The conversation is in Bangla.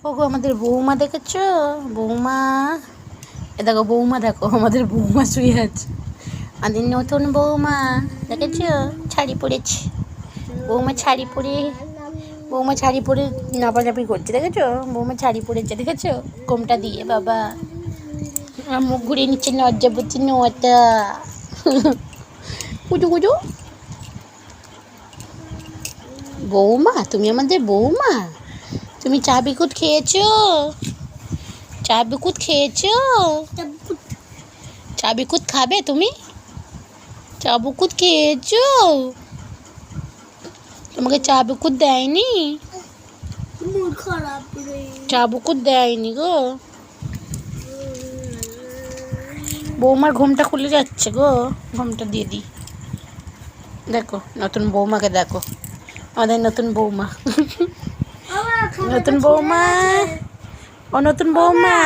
ওগো আমাদের বৌমা দেখেছো? বৌমা, এ দেখো বৌমা, দেখো আমাদের বৌমা শুয়ে আছে। আমাদের নতুন বৌমা দেখেছো? শাড়ি পরেছে বৌমা, শাড়ি পরে নাপানাপি করছে দেখেছো? বৌমা শাড়ি পরেছে দেখেছো? কোমটা দিয়ে বাবা মুখ ঘুরিয়ে নিচ্ছে, লজ্জা পড়ছে নটা। কুচু কুচু বৌমা, তুমি আমাদের বৌমা। তুমি চা বিকুট খেয়েছো? চা বিকুট খেয়েছো? চা বিকুট খাবে তুমি? চা বিকুট খেয়েছো? তোমাকে চা বিকুট দেয়নি? চা বিকুট দেয়নি গো। বৌমার ঘুমটা খুলে যাচ্ছে গো, ঘুমটা দিয়ে দিই। দেখো নতুন বৌমাকে, দেখো আমাদের নতুন বৌমা। নতুন বৌমা, ও নতুন বৌমা।